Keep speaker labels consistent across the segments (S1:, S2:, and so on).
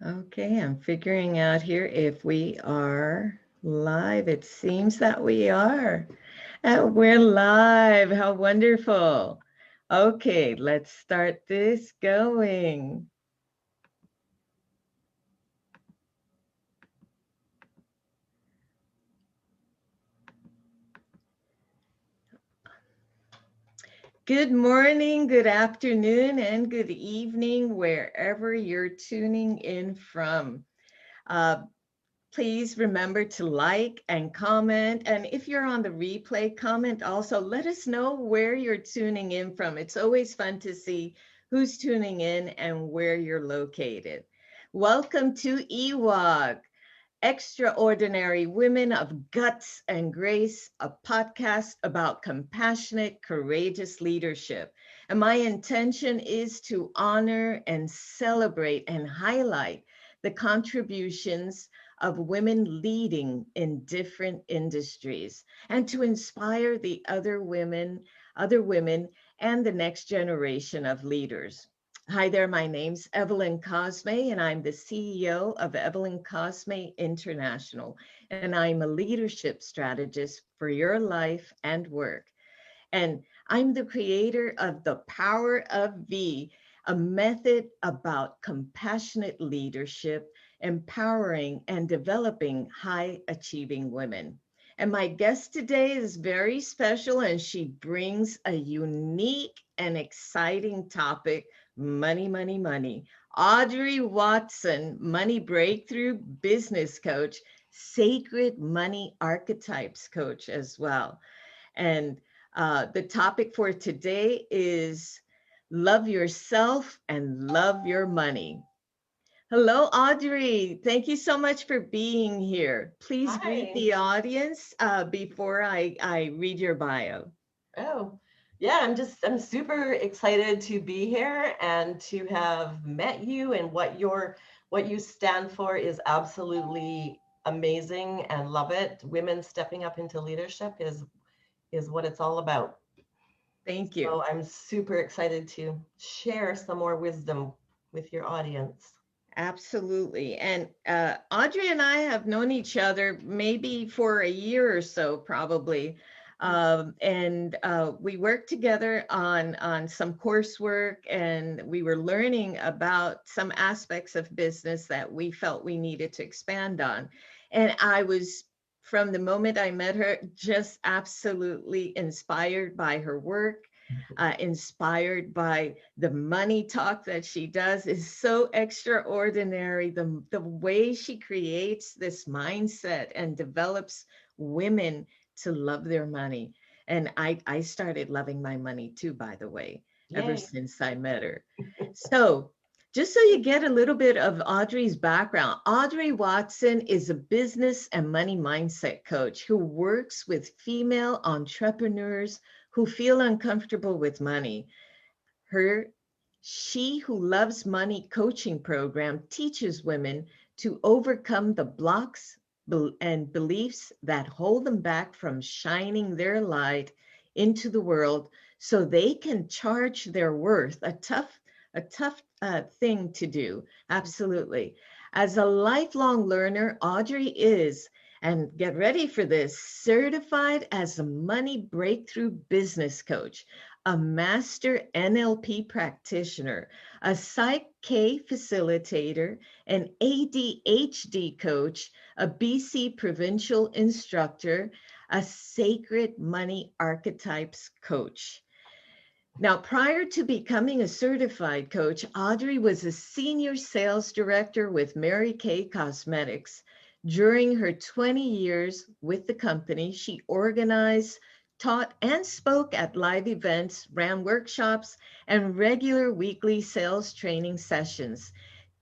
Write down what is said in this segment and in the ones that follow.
S1: Okay, I'm figuring out here if we are live. It seems that we are. We're live. How wonderful. Okay, let's start this going. Good morning, good afternoon, and good evening, wherever you're tuning in from. Uh, Please remember to like and comment. And if you're on the replay, comment also. Let us know where you're tuning in from. It's always fun to see who's tuning in and where you're located. Welcome to EWOGG, Extraordinary Women of Guts and Grace, a podcast about compassionate, courageous leadership. And my intention is to honor and celebrate and highlight the contributions of women leading in different industries and to inspire the other women and the next generation of leaders. Hi there, my name's Evelyn Cosme, and I'm the CEO of Evelyn Cosme International, and I'm a leadership strategist for your life and work. And I'm the creator of The Power of V, a method about compassionate leadership, empowering and developing high achieving women. And my guest today is very special, and she brings a unique and exciting topic: money, money, money. Audrey Watson, money breakthrough business coach, sacred money archetypes coach as well. And the topic for today is love yourself and love your money. Hello, Audrey. Thank you so much for being here. Please greet
S2: Hi.
S1: the audience before I read your bio.
S2: Oh, yeah, I'm super excited to be here and to have met you, and what you stand for is absolutely amazing and love it. Women stepping up into leadership is what it's all about.
S1: Thank you.
S2: So I'm super excited to share some more wisdom with your audience.
S1: Absolutely. And Audrey and I have known each other maybe for a year or so, probably. And we worked together on some coursework, and we were learning about some aspects of business that we felt we needed to expand on. And I was, from the moment I met her, just absolutely inspired by her work, inspired by the money talk that she does is so extraordinary. The way she creates this mindset and develops women to love their money. And I started loving my money too, by the way, ever
S2: Yay.
S1: since I met her. So just so you get a little bit of Audrey's background, Audrey Watson is a business and money mindset coach who works with female entrepreneurs who feel uncomfortable with money. Her She Who Loves Money coaching program teaches women to overcome the blocks and beliefs that hold them back from shining their light into the world so they can charge their worth. A tough thing to do. Absolutely. As a lifelong learner, Audrey is, and get ready for this, certified as a money breakthrough business coach, a master NLP practitioner, a Psych K facilitator, an ADHD coach, a BC provincial instructor, a sacred money archetypes coach. Now, prior to becoming a certified coach, Audrey was a senior sales director with Mary Kay Cosmetics. During her 20 years with the company, she organized, taught, and spoke at live events, ran workshops, and regular weekly sales training sessions,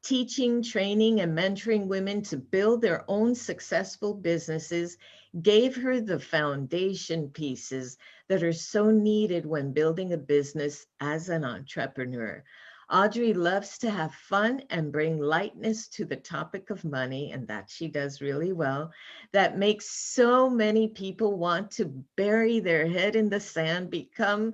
S1: teaching, training, and mentoring women to build their own successful businesses, gave her the foundation pieces that are so needed when building a business as an entrepreneur. Audrey loves to have fun and bring lightness to the topic of money, and that she does really well. That makes so many people want to bury their head in the sand, become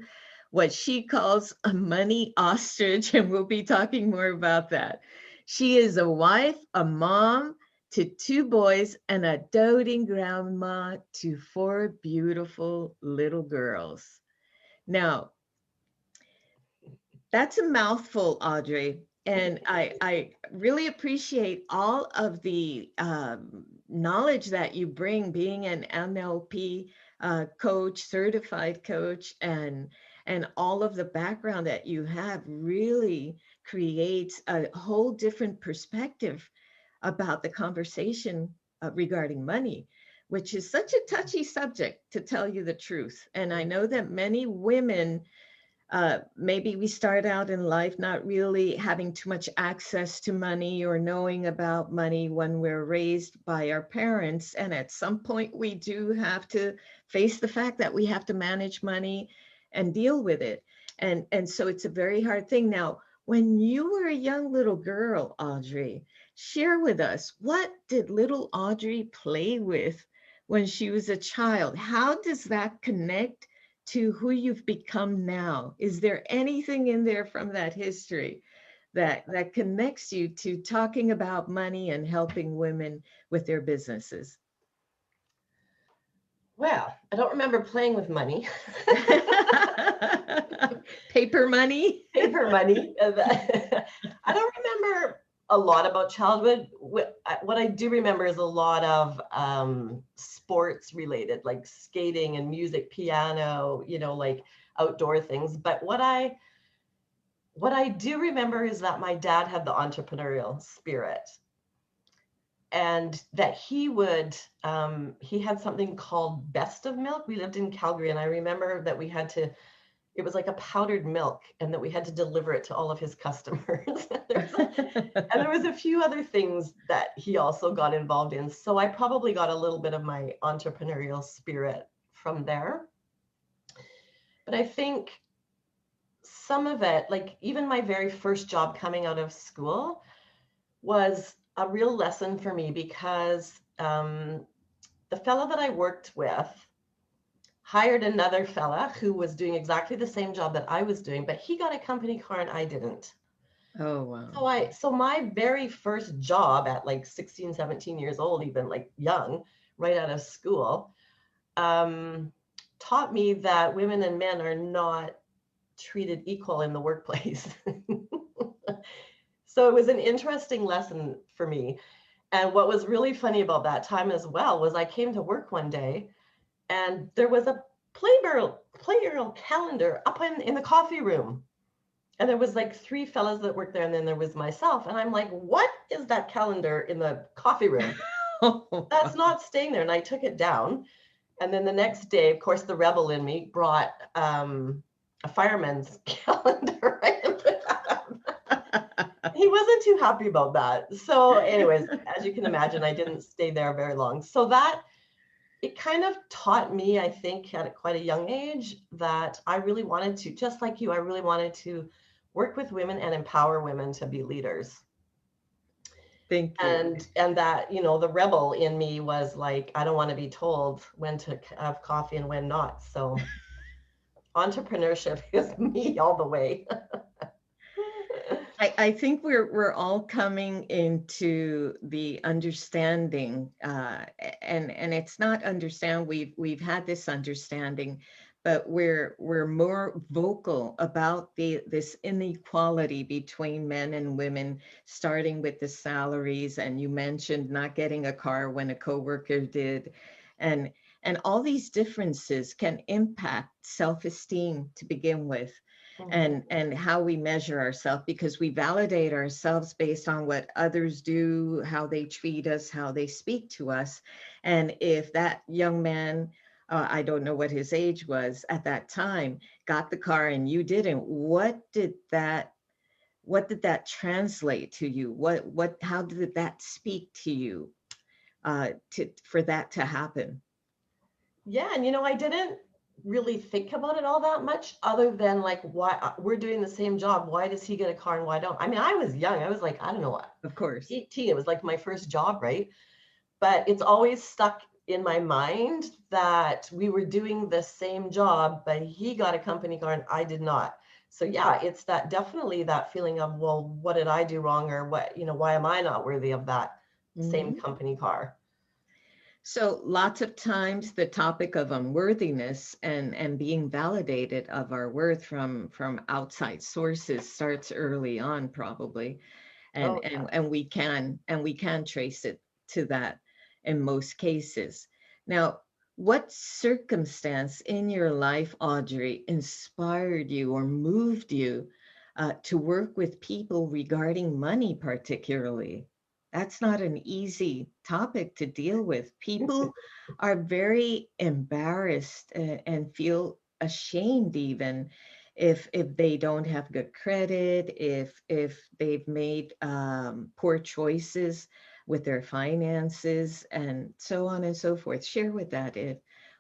S1: what she calls a money ostrich, and we'll be talking more about that. She is a wife, a mom to 2 boys, and a doting grandma to 4 beautiful little girls. Now, that's a mouthful, Audrey. And I really appreciate all of the knowledge that you bring, being an NLP coach, certified coach, and all of the background that you have really creates a whole different perspective about the conversation regarding money, which is such a touchy subject, to tell you the truth. And I know that many women, maybe we start out in life not really having too much access to money or knowing about money when we're raised by our parents. And at some point, we do have to face the fact that we have to manage money and deal with it. And so it's a very hard thing. Now, when you were a young little girl, Audrey, share with us, what did little Audrey play with when she was a child? How does that connect to who you've become now? Is there anything in there from that history that connects you to talking about money and helping women with their businesses?
S2: Well, I don't remember playing with money.
S1: Paper money?
S2: Paper money. I don't remember a lot about childhood. What I do remember is a lot of sports related, like skating and music, piano, like outdoor things. But what I do remember is that my dad had the entrepreneurial spirit, and that he had something called Best of Milk. We lived in Calgary, and I remember that it was like a powdered milk, and that we had to deliver it to all of his customers. And there was a few other things that he also got involved in. So I probably got a little bit of my entrepreneurial spirit from there. But I think some of it, like even my very first job coming out of school, was a real lesson for me, because the fellow that I worked with hired another fella who was doing exactly the same job that I was doing, but he got a company car and I didn't.
S1: Oh, wow.
S2: So my very first job at like 16, 17 years old, even like young, right out of school, taught me that women and men are not treated equal in the workplace. So it was an interesting lesson for me. And what was really funny about that time as well was I came to work one day, and there was a Playgirl calendar up in the coffee room. And there was like 3 fellas that worked there, and then there was myself. And I'm like, what is that calendar in the coffee room? That's not staying there. And I took it down. And then the next day, of course, the rebel in me brought a fireman's calendar. Right? He wasn't too happy about that. So anyways, as you can imagine, I didn't stay there very long. So it kind of taught me, I think, at quite a young age, that I really wanted to, just like you, I really wanted to work with women and empower women to be leaders.
S1: Thank you.
S2: And that, the rebel in me was like, I don't want to be told when to have coffee and when not. So entrepreneurship is me all the way.
S1: I think we're all coming into the understanding, and it's not understand. We've had this understanding, but we're more vocal about this inequality between men and women, starting with the salaries. And you mentioned not getting a car when a coworker did, and all these differences can impact self-esteem to begin with. And how we measure ourselves, because we validate ourselves based on what others do, how they treat us, how they speak to us. And if that young man, I don't know what his age was at that time, got the car and you didn't, what did that translate to you? How did that speak to you for that to happen?
S2: Yeah, and I didn't really think about it all that much, other than like, why we're doing the same job, why does he get a car and why don't I? Mean, I was young, I was like, I don't know,
S1: of course
S2: 18. It was like my first job, right? But it's always stuck in my mind that we were doing the same job, but he got a company car and I did not. So yeah, it's that definitely that feeling of, well, what did I do wrong, or what, why am I not worthy of that same
S1: Mhm.
S2: company car?
S1: So lots of times the topic of unworthiness and being validated of our worth from outside sources starts early on, probably.
S2: Oh
S1: and
S2: yeah.
S1: and and we can trace it to that in most cases. Now, what circumstance in your life, Audrey, inspired you or moved you to work with people regarding money, particularly? That's not an easy topic to deal with. People are very embarrassed and feel ashamed even if they don't have good credit, if they've made poor choices with their finances, and so on and so forth. Share with that. If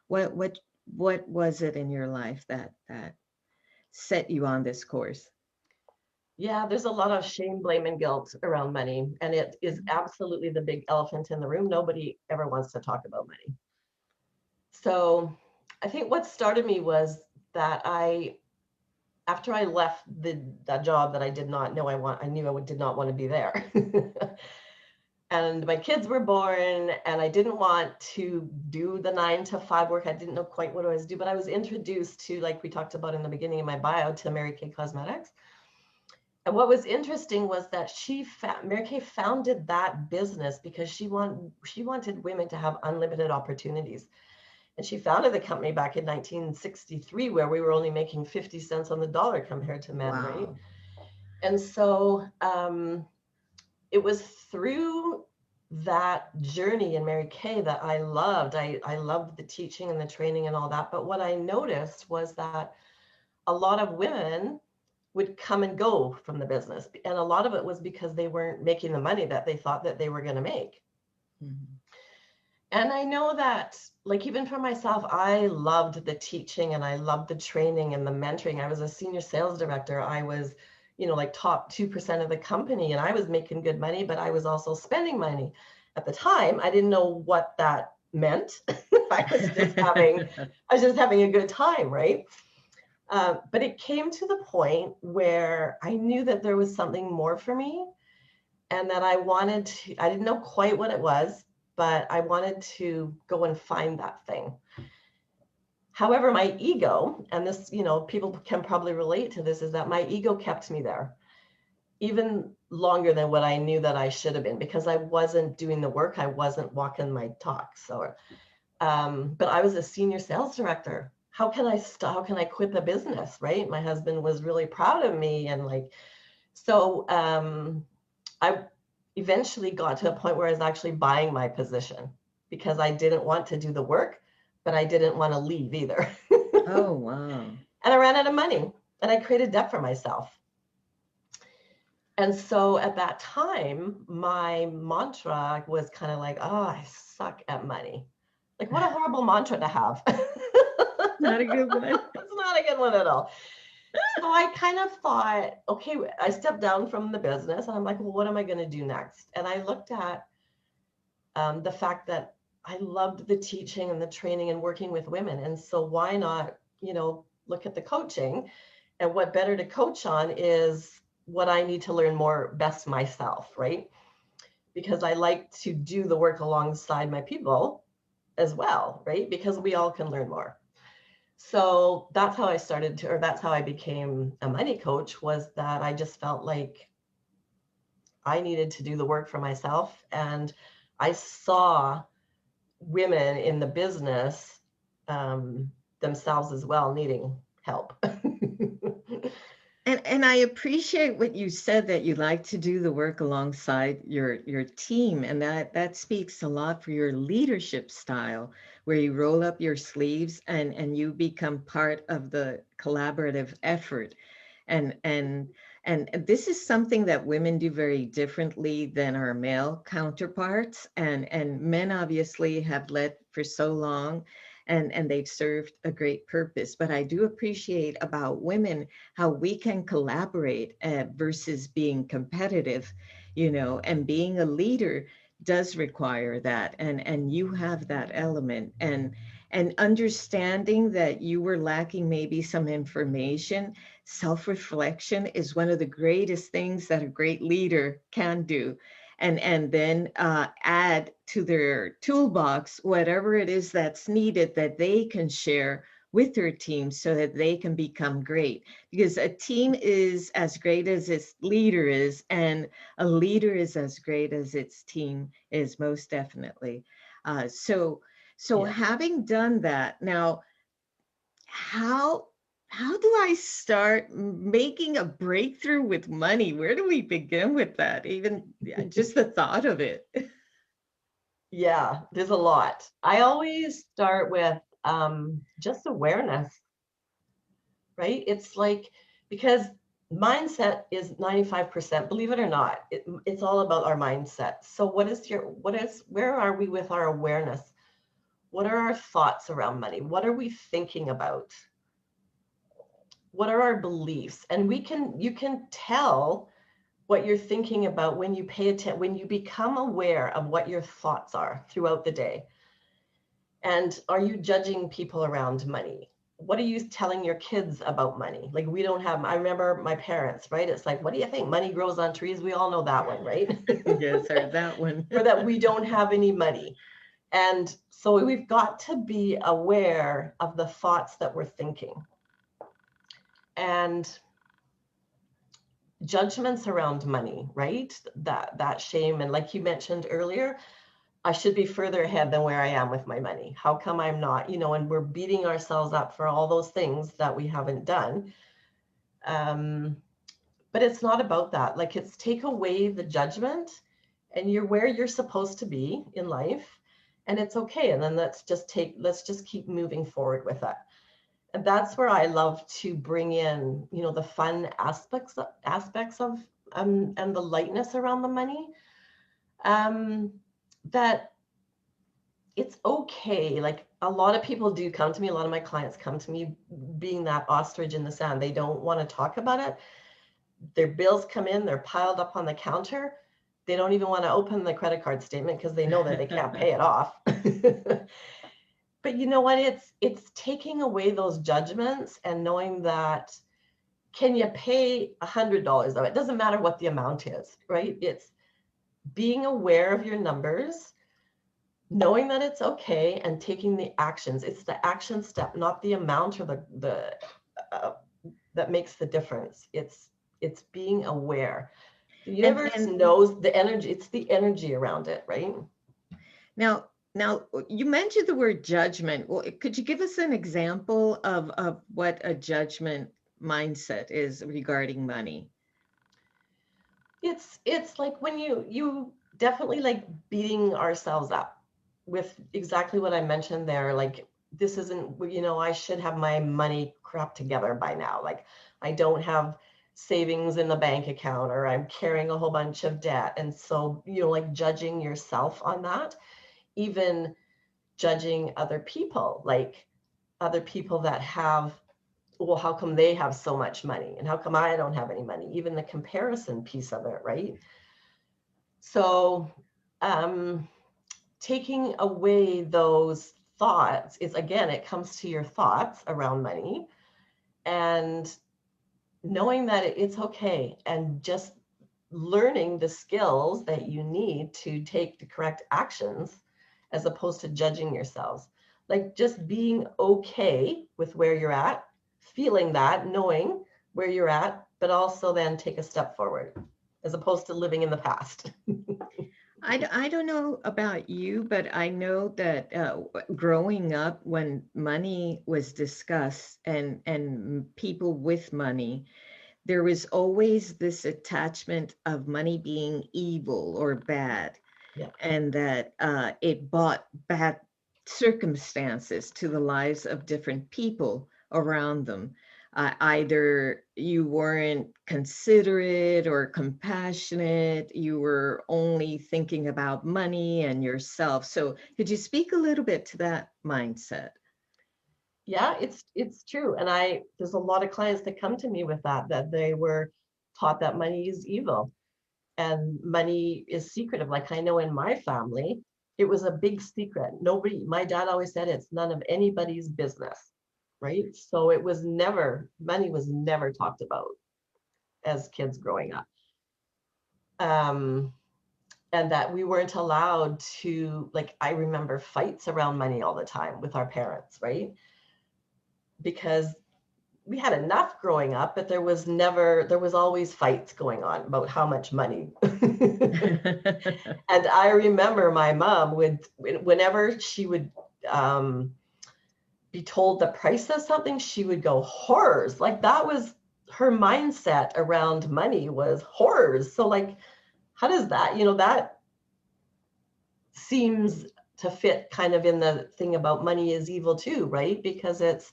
S1: what what what was it in your life that set you on this course?
S2: Yeah, there's a lot of shame, blame, and guilt around money. And it is absolutely the big elephant in the room. Nobody ever wants to talk about money. So I think what started me was that after I left that job that I did not know I knew did not want to be there. And my kids were born, and I didn't want to do the 9 to 5 work. I didn't know quite what I was doing, but I was introduced to, like we talked about in the beginning of my bio, to Mary Kay Cosmetics. And what was interesting was that Mary Kay founded that business because she wanted women to have unlimited opportunities. And she founded the company back in 1963, where we were only making 50 cents on the dollar compared to men, right?
S1: Wow.
S2: And so it was through that journey in Mary Kay that I loved. I loved the teaching and the training and all that. But what I noticed was that a lot of women would come and go from the business. And a lot of it was because they weren't making the money that they thought that they were going to make.
S1: Mhm.
S2: And I know that, like, even for myself, I loved the teaching and I loved the training and the mentoring. I was a senior sales director. I was, like top 2% of the company, and I was making good money, but I was also spending money. At the time, I didn't know what that meant. I was just having a good time, right? But it came to the point where I knew that there was something more for me, and that I didn't know quite what it was, but I wanted to go and find that thing. However, my ego, and this, people can probably relate to this, is that my ego kept me there even longer than what I knew that I should have been, because I wasn't doing the work. I wasn't walking my talk. So, but I was a senior sales director. How can I stop? How can I quit the business? Right. My husband was really proud of me. And so I eventually got to a point where I was actually buying my position, because I didn't want to do the work, but I didn't want to leave either.
S1: Oh, wow.
S2: And I ran out of money, and I created debt for myself. And so at that time, my mantra was kind of like, oh, I suck at money. Like, what a horrible mantra to have.
S1: Not a good one.
S2: It's not a good one at all. So I kind of thought, okay, I stepped down from the business, and I'm like, well, what am I going to do next? And I looked at the fact that I loved the teaching and the training and working with women. And so why not, look at the coaching, and what better to coach on is what I need to learn more best myself, right? Because I like to do the work alongside my people as well, right? Because we all can learn more. So that's how that's how I became a money coach, was that I just felt like I needed to do the work for myself. And I saw women in the business themselves as well needing help.
S1: And I appreciate what you said, that you like to do the work alongside your team, and that speaks a lot for your leadership style, where you roll up your sleeves and you become part of the collaborative effort. And this is something that women do very differently than our male counterparts, and men obviously have led for so long, and they've served a great purpose. But I do appreciate about women how we can collaborate versus being competitive, and being a leader. does require that, and you have that element, and understanding that you were lacking maybe some information. Self-reflection is one of the greatest things that a great leader can do, and then add to their toolbox whatever it is that's needed that they can share with their team so that they can become great, because a team is as great as its leader is, and a leader is as great as its team is, most definitely. So
S2: Yeah.
S1: having done that, now how how do I start making a breakthrough with money? Where do we begin with that? Even just the thought of it.
S2: Yeah, there's a lot. I always start with just awareness, right? It's like, because mindset is 95%, believe it or not, it's all about our mindset. So where are we with our awareness? What are our thoughts around money? What are we thinking about? What are our beliefs? And you can tell what you're thinking about when you pay attention, when you become aware of what your thoughts are throughout the day. And are you judging people around money? What are you telling your kids about money? Like, we don't have, I remember my parents, right? It's like, what do you think? Money grows on trees. We all know that one, right?
S1: Yes, or that one.
S2: Or that we don't have any money. And so we've got to be aware of the thoughts that we're thinking. And judgments around money, right? That shame. And like you mentioned earlier, I should be further ahead than where I am with my money. How come I'm not, and we're beating ourselves up for all those things that we haven't done. But it's not about that. Like, it's take away the judgment, and you're where you're supposed to be in life, and it's okay. And then let's just keep moving forward with it. And that's where I love to bring in, the fun aspects of and the lightness around the money. That it's okay. Like, a lot of people do come to me, a lot of my clients come to me being that ostrich in the sand. They don't want to talk about it. Their bills come in, they're piled up on the counter. They don't even want to open the credit card statement because they know that they can't pay it off. But you know what? It's taking away those judgments and knowing that, can you pay $100 of it? It doesn't matter what the amount is, right? It's being aware of your numbers, knowing that it's okay, and taking the actions. It's the action step, not the amount or the that makes the difference. It's being aware. The universe
S1: And
S2: knows the energy. It's the energy around it, right?
S1: now you mentioned the word judgment. Well, could you give us an example of what a judgment mindset is regarding money?
S2: It's like when you definitely, like, beating ourselves up with exactly what I mentioned there. Like, this isn't, I should have my money crap together by now. Like, I don't have savings in the bank account, or I'm carrying a whole bunch of debt. And so, like, judging yourself on that, even judging other people, like other people that have, well, how come they have so much money and how come I don't have any money? Even the comparison piece of it, right? So taking away those thoughts is, again, it comes to your thoughts around money, and knowing that it's okay, and just learning the skills that you need to take the correct actions, as opposed to judging yourselves. Like, just being okay with where you're at, feeling that, knowing where you're at, but also then take a step forward, as opposed to living in the past.
S1: I don't know about you, but I know that growing up, when money was discussed and people with money, there was always this attachment of money being evil or bad,
S2: Yeah.
S1: and that it brought bad circumstances to the lives of different people around them. Either you weren't considerate or compassionate, you were only thinking about money and yourself. So, could you speak a little bit to that mindset?
S2: Yeah, it's true. And there's a lot of clients that come to me with that they were taught that money is evil. and money is secretive. Like I know in my family, it was a big secret. My dad always said it's none of anybody's business, right? So money was never talked about as kids growing up. And that we weren't allowed to, like, I remember fights around money all the time with our parents, right? Because we had enough growing up, but there was always fights going on about how much money. And I remember my mom whenever she would be told the price of something, she would go, horrors. Like that was her mindset around money, was horrors. So like, how does that, that seems to fit kind of in the thing about money is evil too, right? Because it's,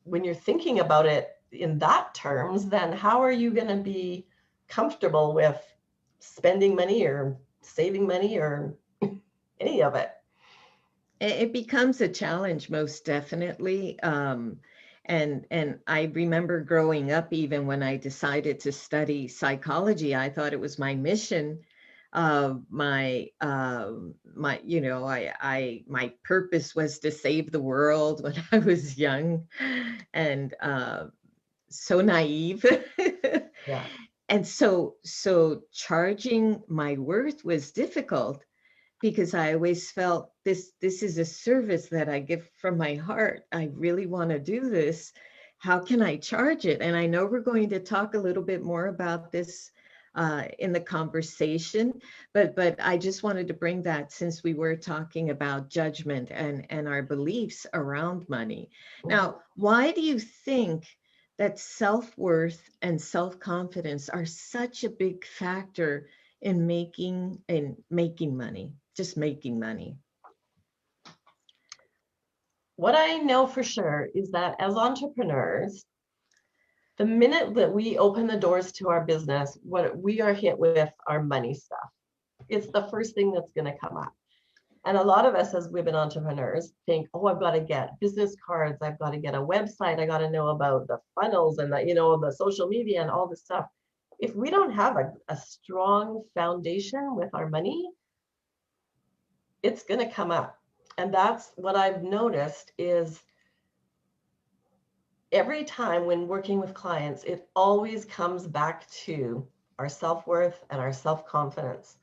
S2: when you're thinking about it in that terms, then how are you going to be comfortable with spending money or saving money or any of it?
S1: It becomes a challenge, most definitely. And I remember growing up, even when I decided to study psychology, I thought it was my mission. My purpose was to save the world when I was young, and so naive.
S2: Yeah.
S1: And so charging my worth was difficult, because I always felt this is a service that I give from my heart. I really want to do this. How can I charge it? And I know we're going to talk a little bit more about this in the conversation, but I just wanted to bring that, since we were talking about judgment and our beliefs around money. Now, why do you think that self-worth and self-confidence are such a big factor in making money? Just making money.
S2: What I know for sure is that as entrepreneurs, the minute that we open the doors to our business, what we are hit with our money stuff. It's the first thing that's going to come up. And a lot of us as women entrepreneurs think, oh, I've got to get business cards. I've got to get a website. I got to know about the funnels and the social media and all this stuff. If we don't have a strong foundation with our money, it's going to come up. And that's what I've noticed is every time when working with clients, it always comes back to our self-worth and our self-confidence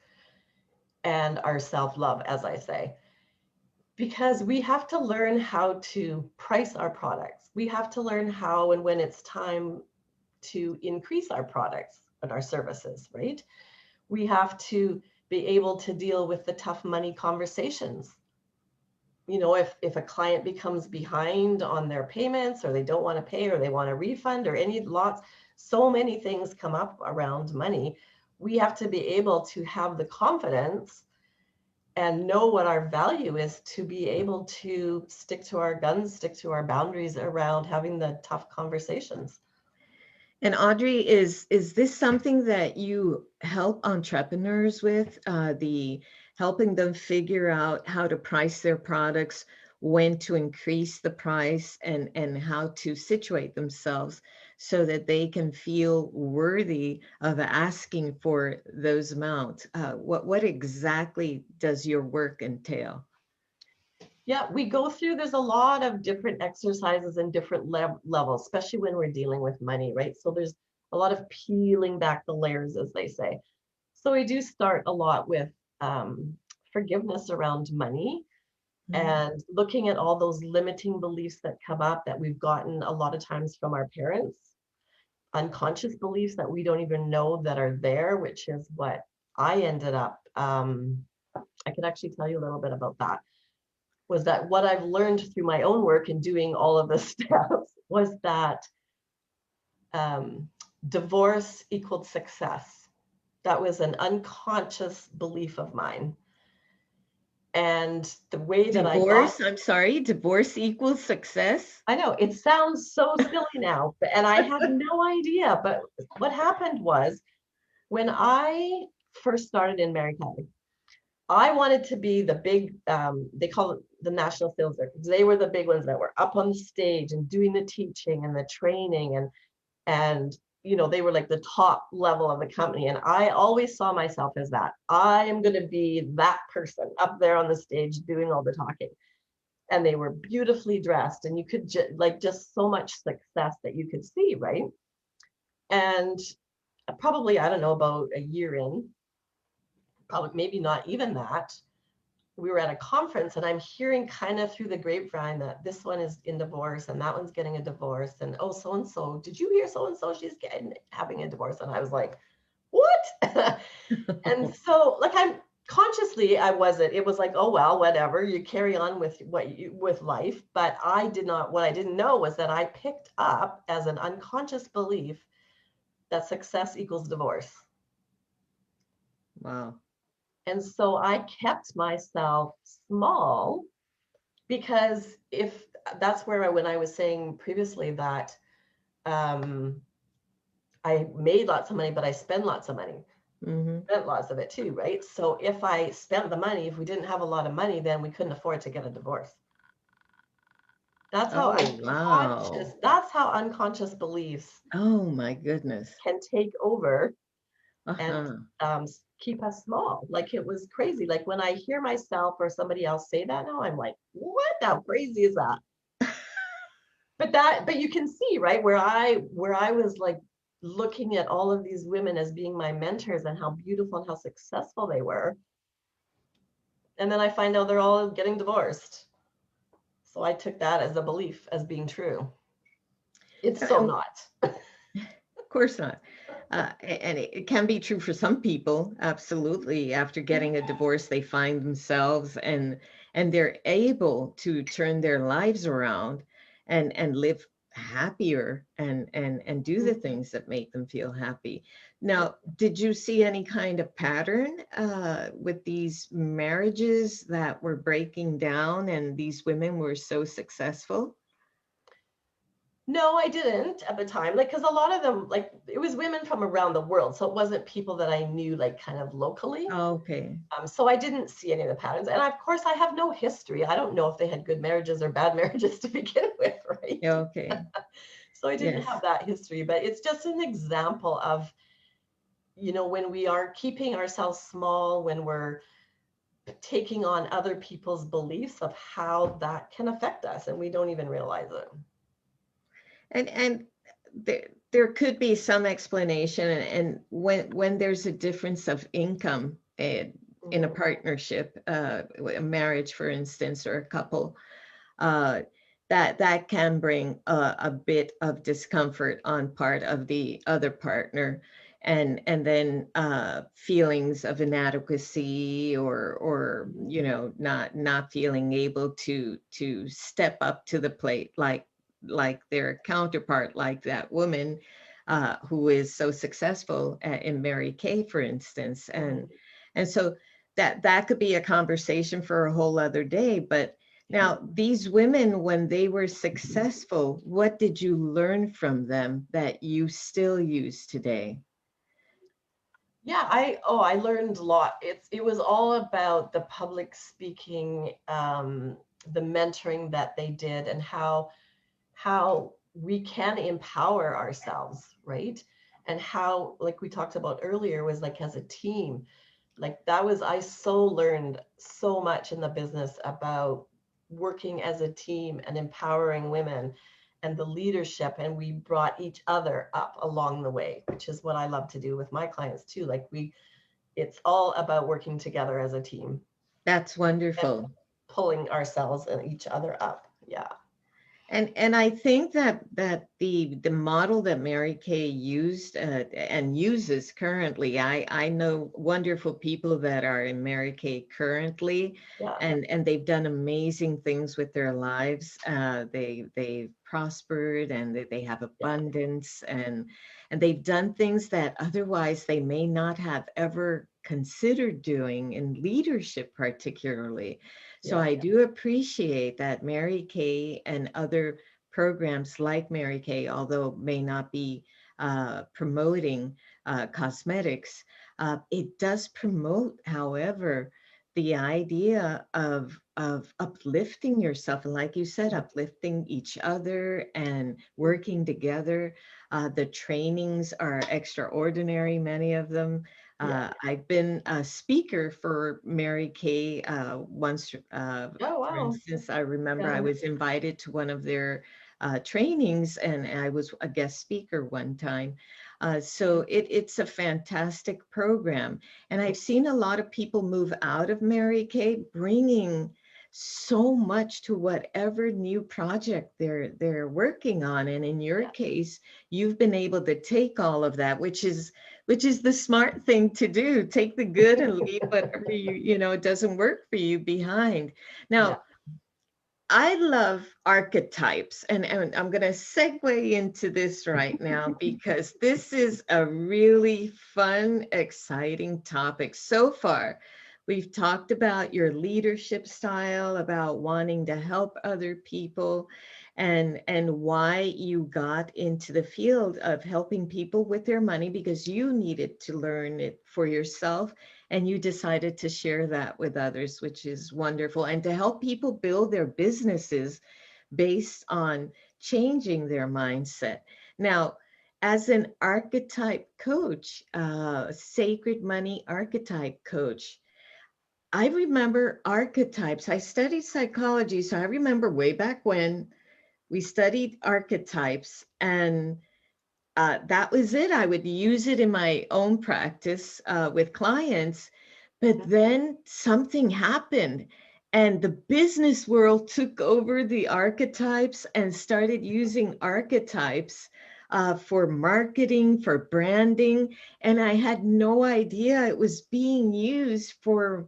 S2: and our self-love, as I say, because we have to learn how to price our products. We have to learn how and when it's time to increase our products and our services, right? We have to be able to deal with the tough money conversations. If a client becomes behind on their payments, or they don't want to pay, or they want a refund, or so many things come up around money. We have to be able to have the confidence and know what our value is to be able to stick to our guns, stick to our boundaries around having the tough conversations.
S1: And Audrey, is this something that you help entrepreneurs with, the helping them figure out how to price their products, when to increase the price, and how to situate themselves so that they can feel worthy of asking for those amounts? What exactly does your work entail?
S2: Yeah, we go through, there's a lot of different exercises and different levels, especially when we're dealing with money, right? So there's a lot of peeling back the layers, as they say. So we do start a lot with forgiveness around money, and looking at all those limiting beliefs that come up that we've gotten a lot of times from our parents, unconscious beliefs that we don't even know that are there, which is what I ended up, I could actually tell you a little bit about that, was that what I've learned through my own work and doing all of the steps was that divorce equaled success. That was an unconscious belief of mine. And the way that
S1: divorce equals success?
S2: I know, it sounds so silly now, and I had no idea. But what happened was, when I first started in Mary Kay, I wanted to be the big, they call it the national sales directors. They were the big ones that were up on the stage and doing the teaching and the training and they were like the top level of the company. And I always saw myself as that. I am going to be that person up there on the stage doing all the talking. And they were beautifully dressed, and you could just so much success that you could see, right? And probably, I don't know, about a year in, probably maybe not even that, we were at a conference, and I'm hearing kind of through the grapevine that this one is in divorce and that one's getting a divorce. And oh, so-and-so, did you hear so-and-so? She's having a divorce. And I was like, what? And so like I wasn't, it was like, oh, well, whatever, you carry on with with life. But what I didn't know was that I picked up as an unconscious belief that success equals divorce.
S1: Wow.
S2: And so I kept myself small, because if that's where when I was saying previously that I made lots of money, but I spend lots of money. Spent lots of it too, right? So if I spent the money, if we didn't have a lot of money, then we couldn't afford to get a divorce. That's how unconscious. That's how unconscious beliefs.
S1: Oh my goodness.
S2: Can take over and keep us small. Like, it was crazy. Like, when I hear myself or somebody else say that now, I'm like, what? How crazy is that? But you can see, right, where I was like looking at all of these women as being my mentors and how beautiful and how successful they were. And then I find out they're all getting divorced. So I took that as a belief as being true. It's so not.
S1: Of course not. And it can be true for some people. Absolutely. After getting a divorce, they find themselves and they're able to turn their lives around and live happier and do the things that make them feel happy. Now, did you see any kind of pattern with these marriages that were breaking down and these women were so successful?
S2: No, I didn't at the time. Like, because a lot of them, like, it was women from around the world. So it wasn't people that I knew, like, kind of locally.
S1: Okay.
S2: So I didn't see any of the patterns. And of course, I have no history. I don't know if they had good marriages or bad marriages to begin with, right?
S1: Okay.
S2: So I didn't have that history. But it's just an example of, when we are keeping ourselves small, when we're taking on other people's beliefs, of how that can affect us, and we don't even realize it.
S1: And there could be some explanation, and when there's a difference of income in a partnership, a marriage, for instance, or a couple, that can bring a bit of discomfort on part of the other partner, and then feelings of inadequacy or not feeling able to step up to the plate like their counterpart, like that woman who is so successful in Mary Kay, for instance. And so that could be a conversation for a whole other day. But now, these women, when they were successful, what did you learn from them that you still use today?
S2: Yeah, I learned a lot. It was all about the public speaking, the mentoring that they did, and how we can empower ourselves, right? And how, like we talked about earlier, was like as a team. Like, I so learned so much in the business about working as a team and empowering women and the leadership. And we brought each other up along the way, which is what I love to do with my clients too. Like, it's all about working together as a team.
S1: That's wonderful.
S2: Pulling ourselves and each other up. Yeah.
S1: And I think that the model that Mary Kay used and uses currently, I know wonderful people that are in Mary Kay currently, and they've done amazing things with their lives. They've prospered, and they have abundance, and they've done things that otherwise they may not have ever considered doing, in leadership particularly. So I do appreciate that Mary Kay and other programs like Mary Kay, although may not be promoting cosmetics, it does promote, however, the idea of uplifting yourself, and like you said, uplifting each other and working together. The trainings are extraordinary, many of them.
S2: Yeah.
S1: I've been a speaker for Mary Kay once.
S2: Oh,
S1: For
S2: wow.
S1: instance, I remember I
S2: Yeah.
S1: was invited to one of their trainings, and I was a guest speaker one time. So it's a fantastic program. And I've seen a lot of people move out of Mary Kay, bringing so much to whatever new project they're working on. And in your
S2: Yeah.
S1: case, you've been able to take all of that, which is the smart thing to do. Take the good and leave whatever it doesn't work for you behind.
S2: Yeah.
S1: Now, I love archetypes, and I'm going to segue into this right now because this is a really fun, exciting topic. So far, we've talked about your leadership style, about wanting to help other people, and why you got into the field of helping people with their money because you needed to learn it for yourself, and you decided to share that with others, which is wonderful, and to help people build their businesses based on changing their mindset. Now, as an archetype coach, sacred money archetype coach, I remember archetypes. I studied psychology, so I remember way back when we studied archetypes, and that was it. I would use it in my own practice with clients. But then something happened, and the business world took over the archetypes and started using archetypes for marketing, for branding. And I had no idea it was being used for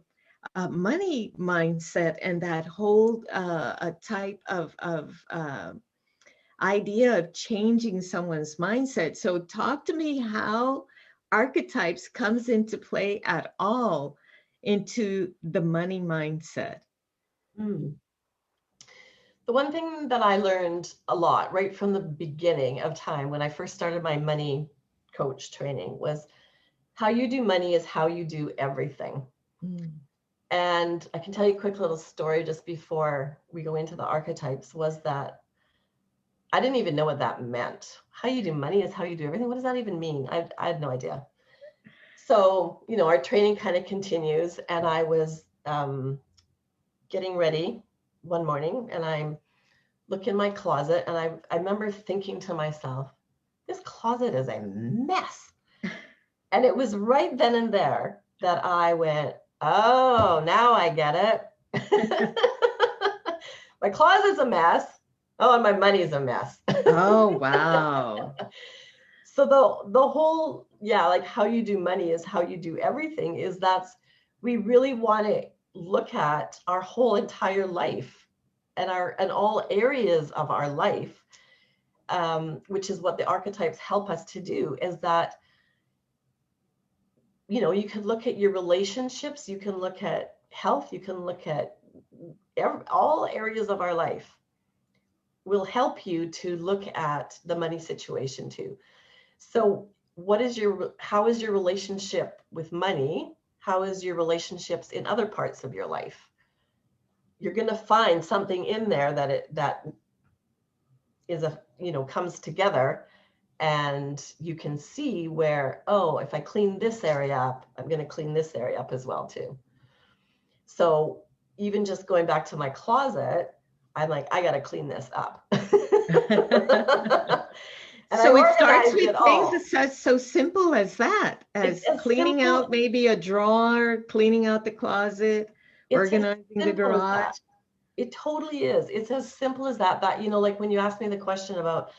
S1: money mindset and that whole a type of idea of changing someone's mindset. So talk to me how archetypes comes into play at all into the money mindset.
S2: Mm. The one thing that I learned a lot right from the beginning of time when I first started my money coach training was how you do money is how you do everything.
S1: Mm.
S2: And I can tell you a quick little story just before we go into the archetypes was that I didn't even know what that meant. How you do money is how you do everything. What does that even mean? I had no idea. So, our training kind of continues, and I was getting ready one morning, and I'm looking in my closet, and I remember thinking to myself, this closet is a mess. And it was right then and there that I went, oh, now I get it. My closet's a mess. Oh, and my money's a mess.
S1: Oh, wow.
S2: So the whole, like how you do money is how you do everything we really want to look at our whole entire life and all areas of our life, which is what the archetypes help us to do, is that, you can look at your relationships, you can look at health, you can look at all areas of our life will help you to look at the money situation too. So how is your relationship with money? How is your relationships in other parts of your life? You're going to find something in there that is comes together, and you can see where, oh, if I clean this area up, I'm going to clean this area up as well too. So even just going back to my closet, I'm like, I got to clean this up.
S1: So it starts with things that's so simple as that, as cleaning out maybe a drawer, cleaning out the closet, organizing the garage.
S2: It totally is. It's as simple as that. Like when you asked me the question about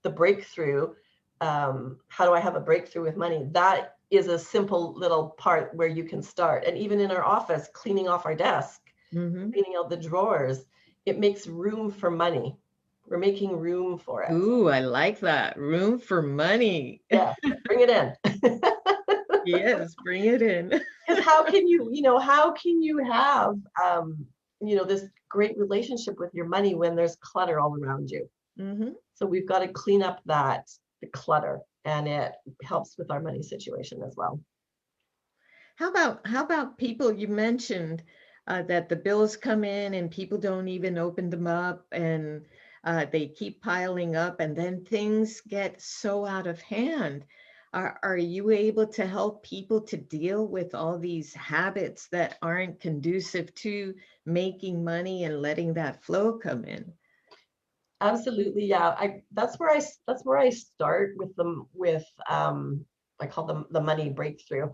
S2: the breakthrough, how do I have a breakthrough with money? That is a simple little part where you can start. And even in our office, cleaning off our desk, cleaning out the drawers, it makes room for money. We're making room for it.
S1: Ooh, I like that. Room for money.
S2: Yeah, bring it in.
S1: Yes, bring it in.
S2: Because how can you have, this great relationship with your money when there's clutter all around you?
S1: Mm-hmm.
S2: So we've got to clean up the clutter, and it helps with our money situation as well.
S1: How about people? You mentioned that the bills come in and people don't even open them up, and they keep piling up, and then things get so out of hand. Are you able to help people to deal with all these habits that aren't conducive to making money and letting that flow come in?
S2: Absolutely, yeah. That's where I start with them with I call them the money breakthrough,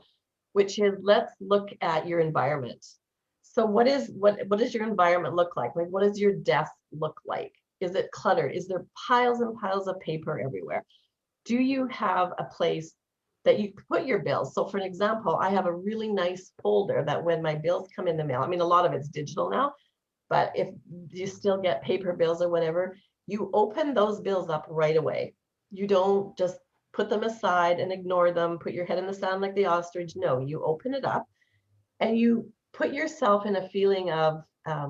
S2: which is let's look at your environment. So what does your environment look like? Like what does your desk look like? Is it cluttered? Is there piles and piles of paper everywhere? Do you have a place that you put your bills? So for an example, I have a really nice folder that when my bills come in the mail, I mean, a lot of it's digital now, but if you still get paper bills or whatever, you open those bills up right away. You don't just put them aside and ignore them, put your head in the sand like the ostrich. No, you open it up and you put yourself in a feeling of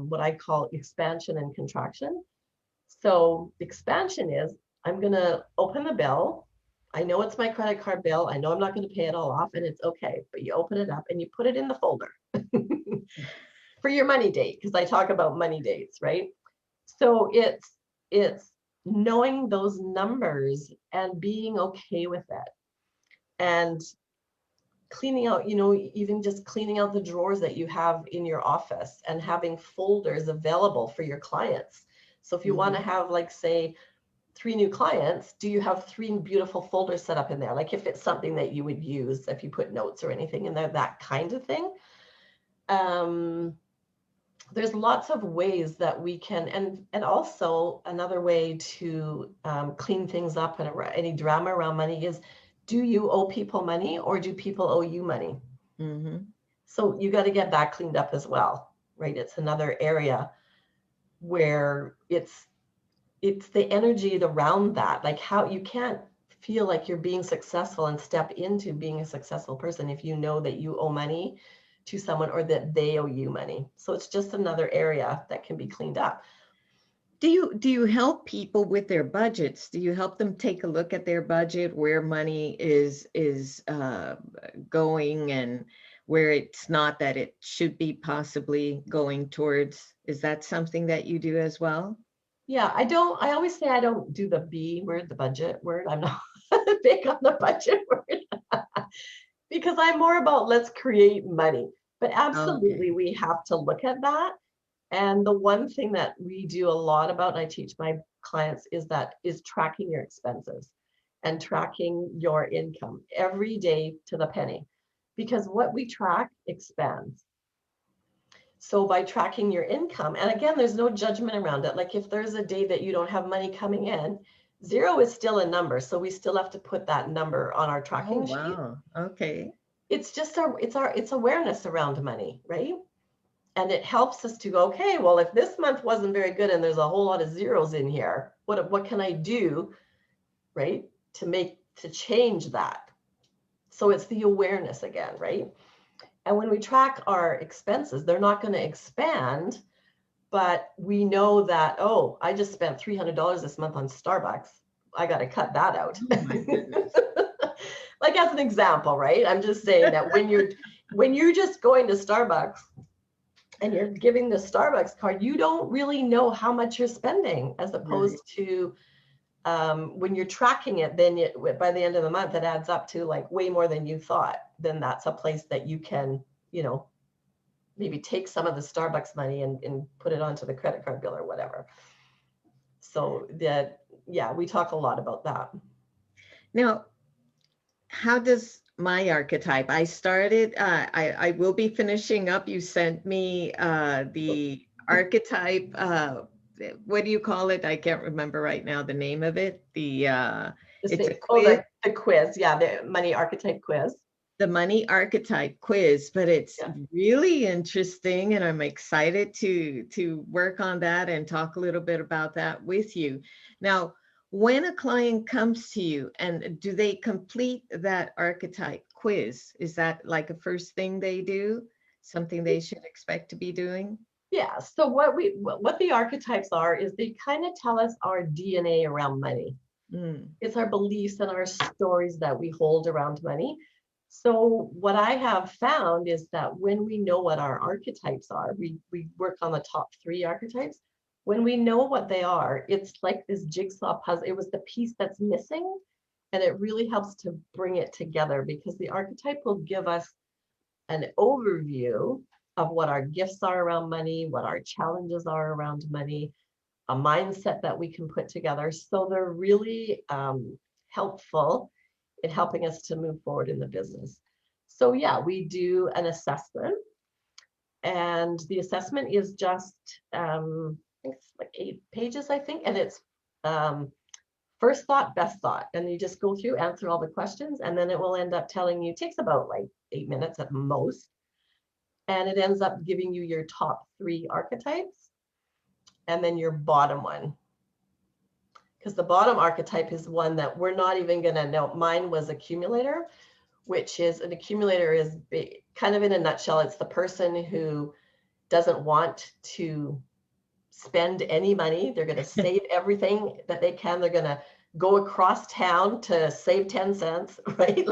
S2: what I call expansion and contraction. So expansion is I'm going to open the bill. I know it's my credit card bill. I know I'm not going to pay it all off and it's okay, but you open it up and you put it in the folder for your money date, because I talk about money dates, right? So it's knowing those numbers and being okay with it and cleaning out, even just cleaning out the drawers that you have in your office and having folders available for your clients. So if you want to have, like, say, 3 new clients, do you have 3 beautiful folders set up in there? Like if it's something that you would use, if you put notes or anything in there, that kind of thing. There's lots of ways that we can, and also another way to clean things up and any drama around money is, do you owe people money or do people owe you money? So you got to get that cleaned up as well, right? It's another area where it's the energy around that, like how you can't feel like you're being successful and step into being a successful person if you know that you owe money to someone or that they owe you money. So it's just another area that can be cleaned up.
S1: Do you help people with their budgets? Do you help them take a look at their budget, where money is going and where it's not that it should be possibly going towards? Is that something that you do as well?
S2: Yeah, I always say I don't do the B word, the budget word. I'm not big on the budget word because I'm more about let's create money. But absolutely, we have to look at that. And the one thing that we do a lot about, and I teach my clients, is tracking your expenses and tracking your income every day to the penny, because what we track expands. So by tracking your income, and again, there's no judgment around it. Like if there's a day that you don't have money coming in, 0 is still a number. So we still have to put that number on our tracking sheet.
S1: Wow. Okay.
S2: It's just it's awareness around money, right? And it helps us to go, okay, well, if this month wasn't very good and there's a whole lot of zeros in here, what can I do, right, to change that? So it's the awareness again, right? And when we track our expenses, they're not going to expand, but we know that, oh, I just spent $300 this month on Starbucks. I got to cut that out.
S1: Oh my goodness.
S2: Like as an example, right? I'm just saying that when you're just going to Starbucks and you're giving the Starbucks card, you don't really know how much you're spending, as opposed to when you're tracking it, then by the end of the month, it adds up to like way more than you thought. Then that's a place that you can, maybe take some of the Starbucks money and put it onto the credit card bill or whatever. So we talk a lot about that.
S1: Now, how does my archetype? I started, I will be finishing up. You sent me the archetype, what do you call it? I can't remember right now the name of it. It's a quiz.
S2: The quiz, yeah, the Money Archetype quiz.
S1: The Money Archetype quiz, but it's really interesting, and I'm excited to work on that and talk a little bit about that with you. Now, when a client comes to you, and do they complete that archetype quiz? Is that like a first thing they do? Something they should expect to be doing?
S2: Yeah. So what the archetypes are is they kind of tell us our DNA around money. It's our beliefs and our stories that we hold around money. So what I have found is that when we know what our archetypes are, we work on the top 3 archetypes. When we know what they are, it's like this jigsaw puzzle. It was the piece that's missing, and it really helps to bring it together, because the archetype will give us an overview of what our gifts are around money, what our challenges are around money, a mindset that we can put together. So they're really helpful in helping us to move forward in the business. So yeah, we do an assessment, and the assessment is just I think it's like 8 pages, I think, and it's first thought, best thought, and you just go through, answer all the questions, and then it will end up telling you, takes about like 8 minutes at most, and it ends up giving you your top 3 archetypes and then your bottom one. Because the bottom archetype is one that we're not even going to know. Mine was accumulator, which is an accumulator is kind of in a nutshell, it's the person who doesn't want to spend any money. They're going to save everything that they can. They're going to go across town to save 10 cents, right?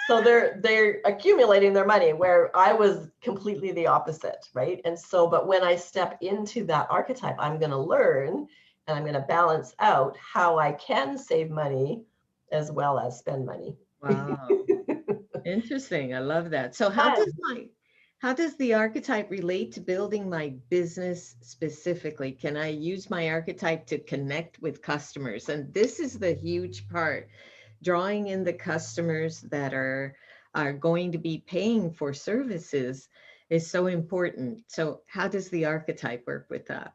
S2: So they're accumulating their money, where I was completely the opposite, right? And so, but when I step into that archetype, I'm going to learn and I'm going to balance out how I can save money as well as spend money.
S1: Wow. Interesting. I love that. So how does the archetype relate to building my business specifically? Can I use my archetype to connect with customers? And this is the huge part. Drawing in the customers that are going to be paying for services is so important. So how does the archetype work with that?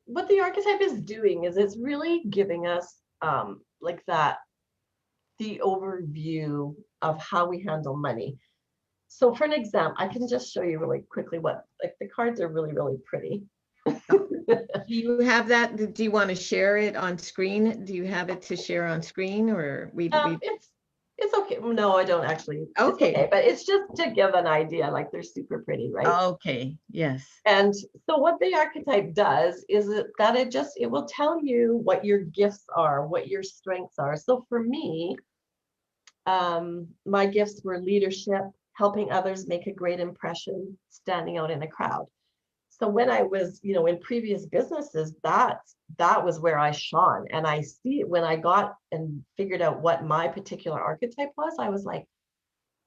S2: What the archetype is doing is it's really giving us like that, the overview of how we handle money. So for an example, I can just show you really quickly what, like, the cards are really, really pretty.
S1: Do you have that? Do you want to share it on screen? Do you have it to share on screen, or
S2: It's okay. No, I don't actually.
S1: Okay.
S2: It's okay, but it's just to give an idea. Like, they're super pretty, right?
S1: Okay. Yes.
S2: And so what the archetype does is that it will tell you what your gifts are, what your strengths are. So for me, my gifts were leadership, helping others make a great impression, standing out in a crowd. So when I was, in previous businesses, that was where I shone. And I see it when I got and figured out what my particular archetype was, I was like,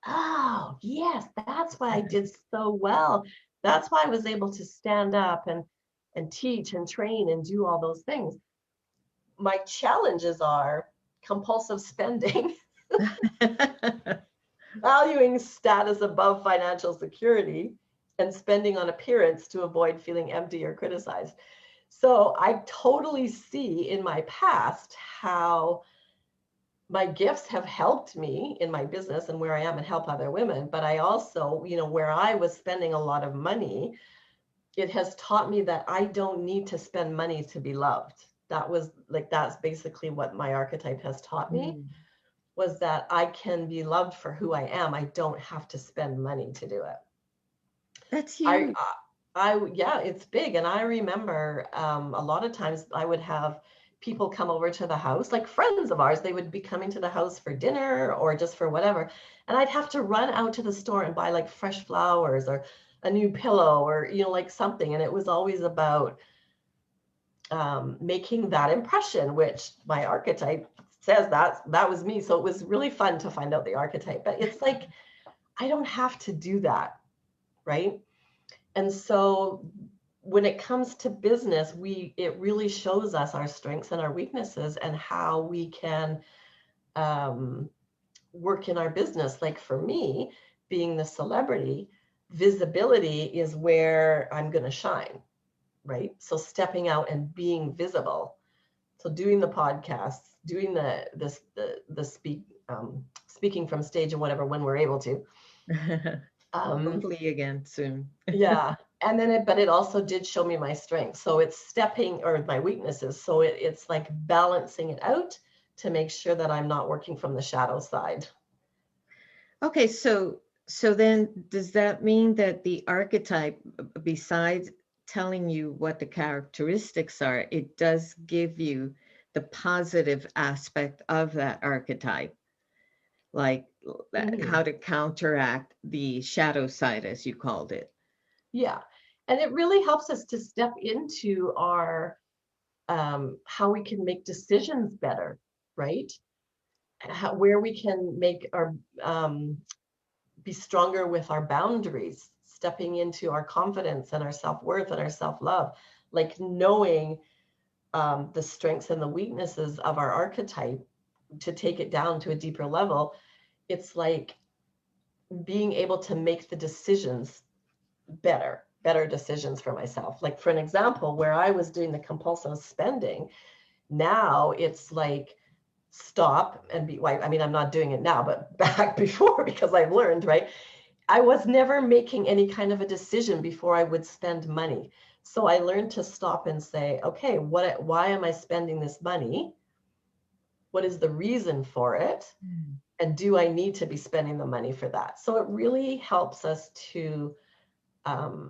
S2: oh, yes, that's why I did so well. That's why I was able to stand up and teach and train and do all those things. My challenges are compulsive spending, valuing status above financial security, and spending on appearance to avoid feeling empty or criticized. So I totally see in my past how my gifts have helped me in my business and where I am and help other women. But I also, where I was spending a lot of money, it has taught me that I don't need to spend money to be loved. That's basically what my archetype has taught me, was that I can be loved for who I am. I don't have to spend money to do it.
S1: That's huge.
S2: Yeah, it's big. And I remember a lot of times I would have people come over to the house, like friends of ours, they would be coming to the house for dinner or just for whatever. And I'd have to run out to the store and buy like fresh flowers or a new pillow or, like something. And it was always about making that impression, which my archetype says that was me. So it was really fun to find out the archetype, but it's like, I don't have to do that. Right. And so when it comes to business, it really shows us our strengths and our weaknesses and how we can work in our business. Like for me, being the celebrity, visibility is where I'm going to shine, right? So stepping out and being visible. So doing the podcasts, doing speaking from stage and whatever, when we're able to.
S1: Hopefully again soon.
S2: Yeah. And then but it also did show me my strengths. So it's or my weaknesses. So it's like balancing it out to make sure that I'm not working from the shadow side.
S1: Okay. So then does that mean that the archetype, besides telling you what the characteristics are, it does give you the positive aspect of that archetype? Like how to counteract the shadow side, as you called it.
S2: Yeah. And it really helps us to step into our how we can make decisions better, right? Where we can make our be stronger with our boundaries, stepping into our confidence and our self-worth and our self-love, like knowing the strengths and the weaknesses of our archetype to take it down to a deeper level. It's like being able to make the decisions better decisions for myself. Like for an example, where I was doing the compulsive spending, now it's like stop and be, I mean, I'm not doing it now, but back before, because I've learned, right? I was never making any kind of a decision before I would spend money. So I learned to stop and say, okay, why am I spending this money? What is the reason for it? And do I need to be spending the money for that? So it really helps us to, I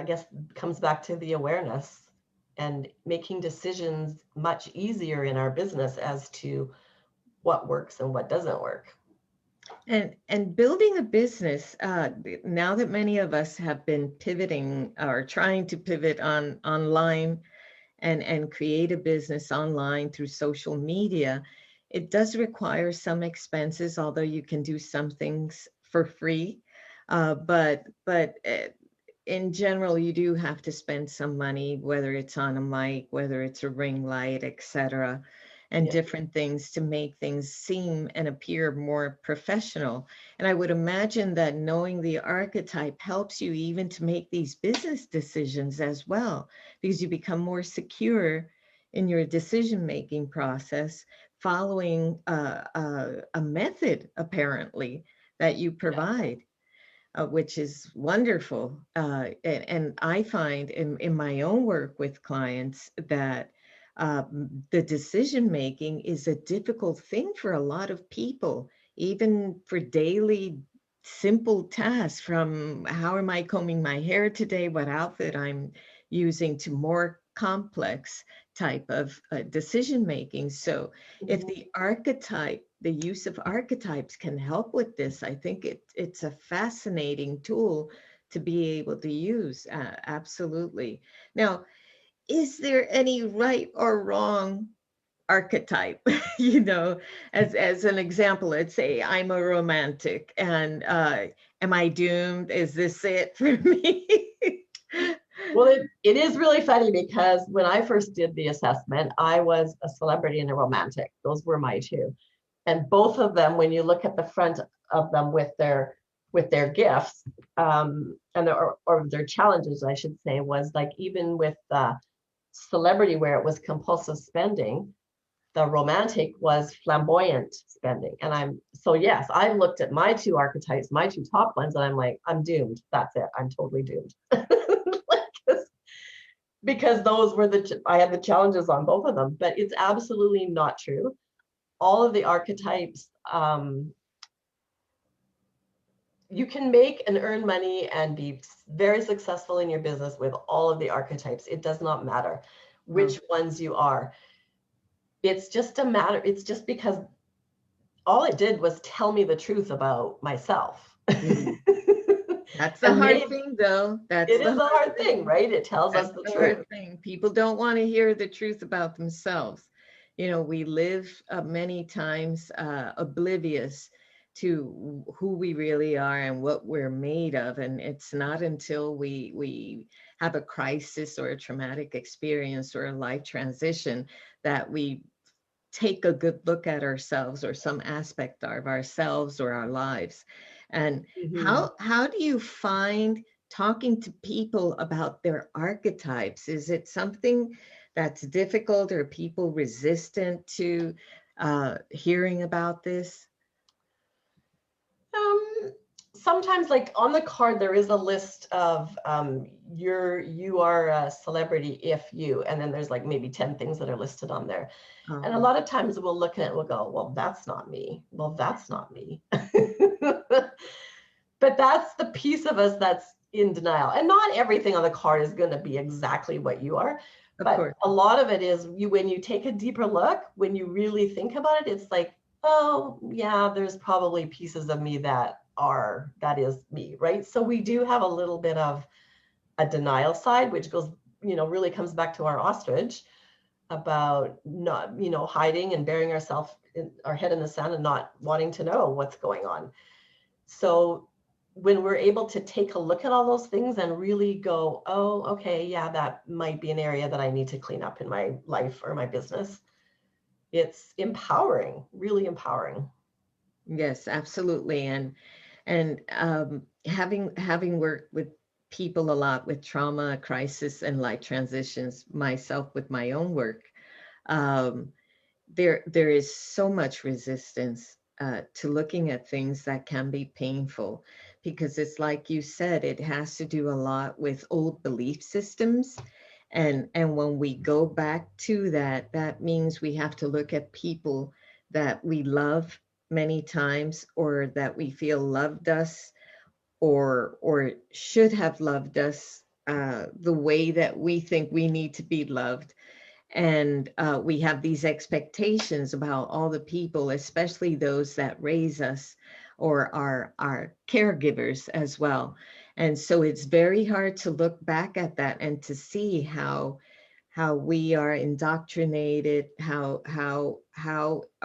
S2: guess, comes back to the awareness and making decisions much easier in our business as to what works and what doesn't work.
S1: And building a business, now that many of us have been pivoting or trying to pivot online and create a business online through social media, it does require some expenses, although you can do some things for free. But in general, you do have to spend some money, whether it's on a mic, whether it's a ring light, etc., and different things to make things seem and appear more professional. And I would imagine that knowing the archetype helps you even to make these business decisions as well, because you become more secure in your decision-making process, following a method, apparently, that you provide. Which is wonderful. And I find in my own work with clients that the decision-making is a difficult thing for a lot of people, even for daily simple tasks, from how am I combing my hair today, what outfit I'm using, to more complex type of decision-making. So if the archetype, the use of archetypes can help with this, I think it's a fascinating tool to be able to use. Absolutely. Now, is there any right or wrong archetype? As an example, let's say I'm a romantic, and am I doomed? Is this it for me?
S2: Well, it is really funny, because when I first did the assessment, I was a celebrity and a romantic. Those were my two. And both of them, when you look at the front of them with their gifts, and or their challenges, I should say, was like, even with the celebrity, where it was compulsive spending, the romantic was flamboyant spending. And yes, I looked at my two archetypes, my two top ones, and I'm like, I'm doomed. That's it. I'm totally doomed. Because those were I had the challenges on both of them. But it's absolutely not true. All of the archetypes, you can make and earn money and be very successful in your business with all of the archetypes. It does not matter which ones you are. It's just because all it did was tell me the truth about myself.
S1: That's the hard thing, though.
S2: It is the hard thing, right? It tells us the truth.
S1: People don't want to hear the truth about themselves. We live many times oblivious to who we really are and what we're made of. And it's not until we have a crisis or a traumatic experience or a life transition that we take a good look at ourselves, or some aspect of ourselves or our lives. And how do you find talking to people about their archetypes? Is it something that's difficult, or people resistant to hearing about this?
S2: Sometimes, like on the card, there is a list of you are a celebrity if you, and then there's like maybe 10 things that are listed on there. And a lot of times we'll look at it and we'll go, well, that's not me. Well, that's not me. But that's the piece of us that's in denial. And not everything on the card is going to be exactly what you are. But a lot of it is when you take a deeper look, when you really think about it, it's like, oh yeah, there's probably pieces of me that is me, right? So we do have a little bit of a denial side, which goes, really comes back to our ostrich about not, hiding and burying our head in the sand and not wanting to know what's going on. So when we're able to take a look at all those things and really go, oh, okay, yeah, that might be an area that I need to clean up in my life or my business, it's empowering, really empowering.
S1: Yes, absolutely. And having worked with people a lot with trauma, crisis, and life transitions, myself with my own work, um, there is so much resistance to looking at things that can be painful, because it's like you said, it has to do a lot with old belief systems. And when we go back to that, that means we have to look at people that we love many times, or that we feel loved us, or should have loved us the way that we think we need to be loved. And we have these expectations about all the people, especially those that raise us, or our caregivers as well. And so it's very hard to look back at that and to see how we are indoctrinated, how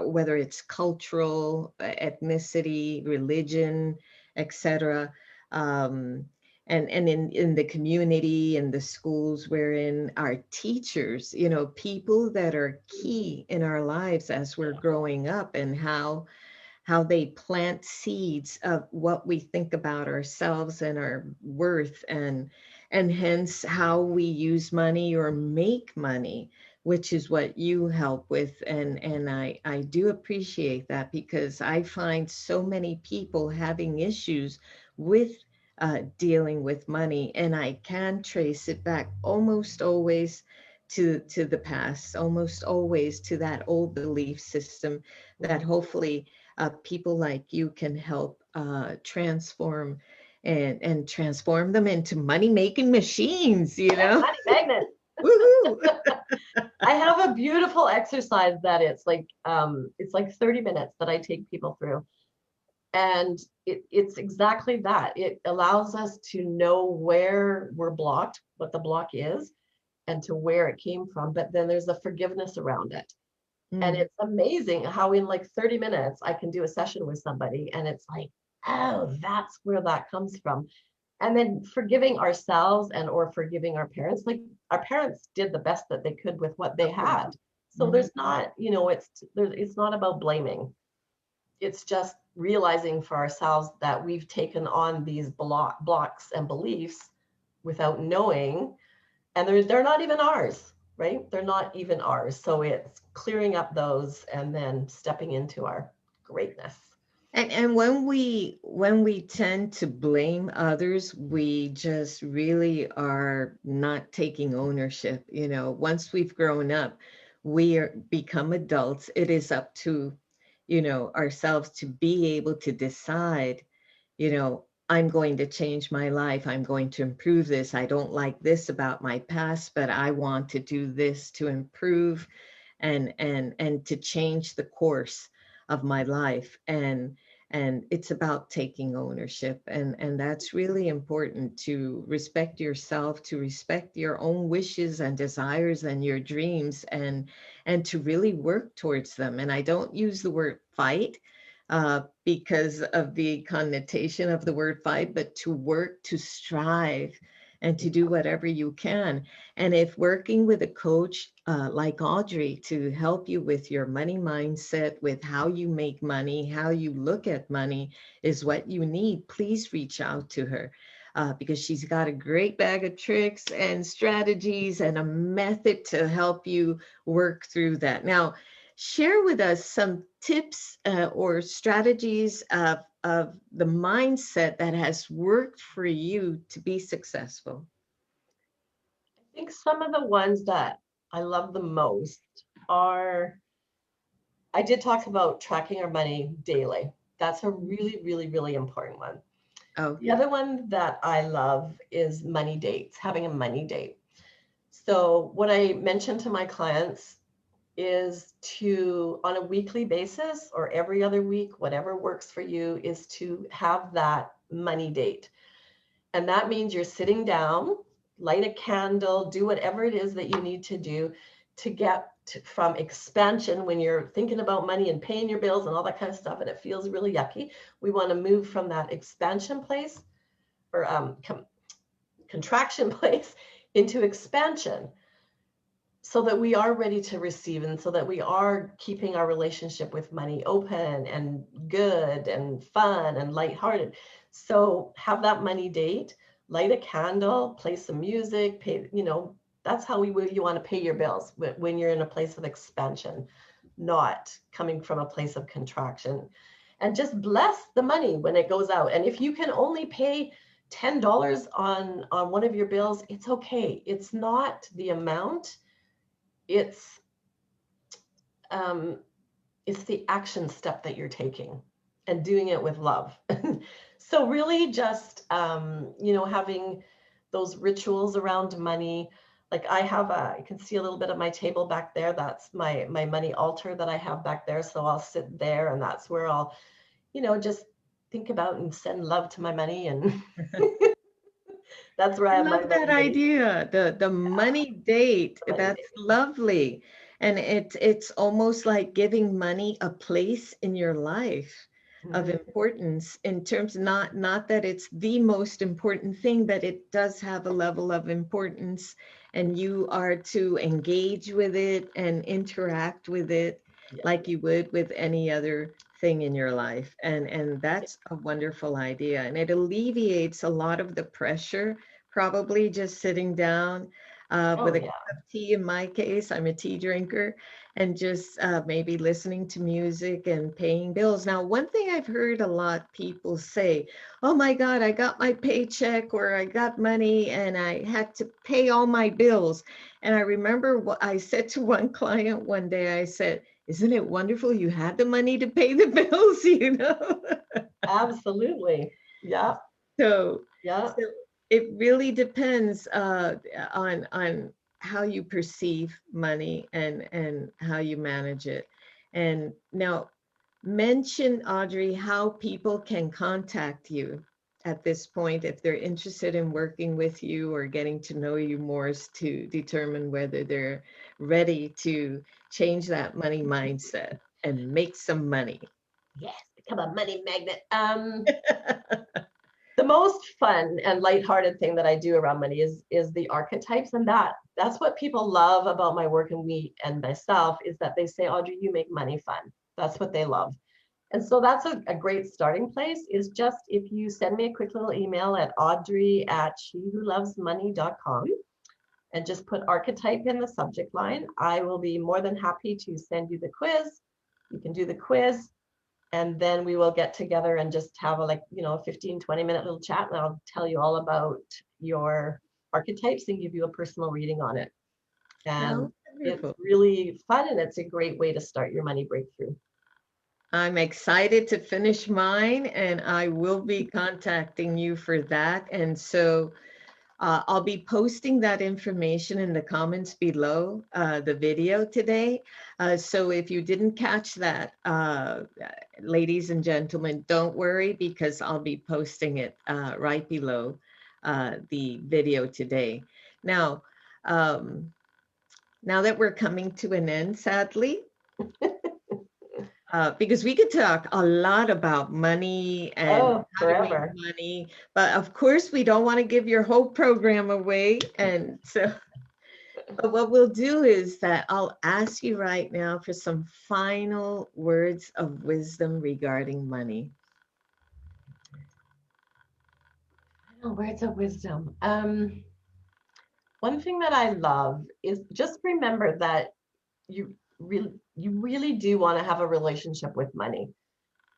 S1: whether it's cultural, ethnicity, religion, etc. Um, and in the community and the schools we're in, our teachers, people that are key in our lives as we're growing up, and how they plant seeds of what we think about ourselves and our worth, and hence how we use money or make money, which is what you help with. And I do appreciate that, because I find so many people having issues with dealing with money, and I can trace it back almost always to the past, almost always to that old belief system that hopefully people like you can help transform, and transform them into money making machines,
S2: Money magnet.
S1: Woohoo!
S2: I have a beautiful exercise that it's like 30 minutes that I take people through. And it's exactly that. It allows us to know where we're blocked, what the block is, and to where it came from. But then there's a forgiveness around it. And
S1: Mm.
S2: it's amazing how in like 30 minutes I can do a session with somebody and it's like, oh, that's where that comes from. And then forgiving ourselves and or forgiving our parents. Like our parents did the best that they could with what they had. So
S1: Mhm.
S2: there's not, it's not about blaming. It's just realizing for ourselves that we've taken on these blocks and beliefs without knowing, and they're not even ours, right? They're not even ours. So it's clearing up those and then stepping into our greatness.
S1: And when we tend to blame others, we just really are not taking ownership. Once we've grown up, become adults. It is up to, ourselves to be able to decide, I'm going to change my life. I'm going to improve this. I don't like this about my past, but I want to do this to improve and to change the course of my life. And it's about taking ownership, and that's really important, to respect yourself, to respect your own wishes and desires and your dreams, and to really work towards them. And I don't use the word fight because of the connotation of the word fight, but to work, to strive, and to do whatever you can. And if working with a coach like Audrey to help you with your money mindset, with how you make money, how you look at money is what you need, please reach out to her. Because she's got a great bag of tricks and strategies and a method to help you work through that. Now, share with us some tips or strategies of the mindset that has worked for you to be successful.
S2: I think some of the ones that I love the most are, I did talk about tracking our money daily. That's a really, really, really important one.
S1: Oh,
S2: The other one that I love is money dates, having a money date. So what I mentioned to my clients is to, on a weekly basis or every other week, whatever works for you, is to have that money date. And that means you're sitting down, light a candle, do whatever it is that you need to do to get from expansion when you're thinking about money and paying your bills and all that kind of stuff, and it feels really yucky. We want to move from that expansion place or contraction place into expansion, so that we are ready to receive, and so that we are keeping our relationship with money open and good and fun and lighthearted. So have that money date, light a candle, play some music, pay, that's how you want to pay your bills when you're in a place of expansion, not coming from a place of contraction. And just bless the money when it goes out. And if you can only pay $10 on one of your bills, it's okay. It's not the amount. It's the action step that you're taking and doing it with love. So really just, having those rituals around money. Like you can see a little bit of my table back there. That's my money altar that I have back there. So I'll sit there, and that's where I'll, just think about and send love to my money. And that's where I
S1: I
S2: have my
S1: love that
S2: money date.
S1: idea. The money date.
S2: Money
S1: That's
S2: date.
S1: lovely. And it's almost like giving money a place in your life of
S2: Mhm.
S1: importance, in terms, not that it's the most important thing, but it does have a level of importance, and you are to engage with it and interact with it
S2: Yeah.
S1: like you would with any other thing in your life. And that's a wonderful idea. And it alleviates a lot of the pressure, probably just sitting down
S2: Oh,
S1: with a
S2: yeah.
S1: cup of tea. In my case, I'm a tea drinker, and just maybe listening to music and paying bills. Now, one thing I've heard a lot people say, oh my God, I got my paycheck, or I got money and I had to pay all my bills. And I remember what I said to one client one day. I said, isn't it wonderful you had the money to pay the bills,
S2: Absolutely. Yeah.
S1: So,
S2: Yeah.
S1: so it really depends on how you perceive money and how you manage it. And now, mention, Audrey, how people can contact you at this point if they're interested in working with you or getting to know you more, to determine whether they're ready to change that money mindset and make some money.
S2: Yes, become a money magnet. The most fun and lighthearted thing that I do around money is the archetypes, and that's what people love about my work and me and myself, is that they say, Audrey, you make money fun. That's what they love. And so that's a great starting place, is just if you send me a quick little email at audrey@shewholovesmoney.com and just put archetype in the subject line, I will be more than happy to send you the quiz. You can do the quiz, and then we will get together and just have a 15-20 minute little chat, and I'll tell you all about your archetypes and give you a personal reading on it.
S1: How
S2: And it's
S1: wonderful.
S2: really fun, and it's a great way to start your money breakthrough.
S1: I'm excited to finish mine, and I will be contacting you for that. And so I'll be posting that information in the comments below the video today. So if you didn't catch that, ladies and gentlemen, don't worry, because I'll be posting it right below the video today. Now, now that we're coming to an end, sadly, because we could talk a lot about money and
S2: Oh,
S1: how to make
S2: forever.
S1: money, but of course we don't want to give your whole program away. And so, but what we'll do is that I'll ask you right now for some final words of wisdom regarding money.
S2: Oh, words of wisdom. One thing that I love is just remember that you really do want to have a relationship with money,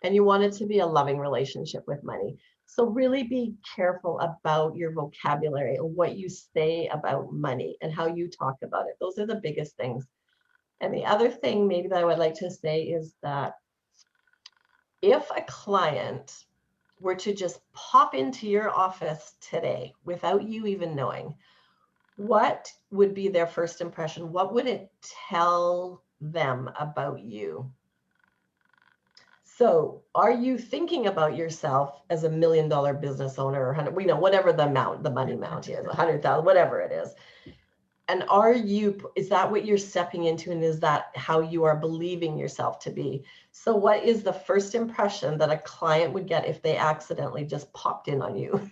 S2: and you want it to be a loving relationship with money. So really be careful about your vocabulary and what you say about money and how you talk about it. Those are the biggest things. And the other thing maybe that I would like to say is that if a client were to just pop into your office today without you even knowing, what would be their first impression? What would it tell them about you. So are you thinking about yourself as a $1 million business owner, or 100, we know whatever the amount, the money amount is, 100,000, whatever it is. And is that what you're stepping into? And is that how you are believing yourself to be? So what is the first impression that a client would get if they accidentally just popped in on you?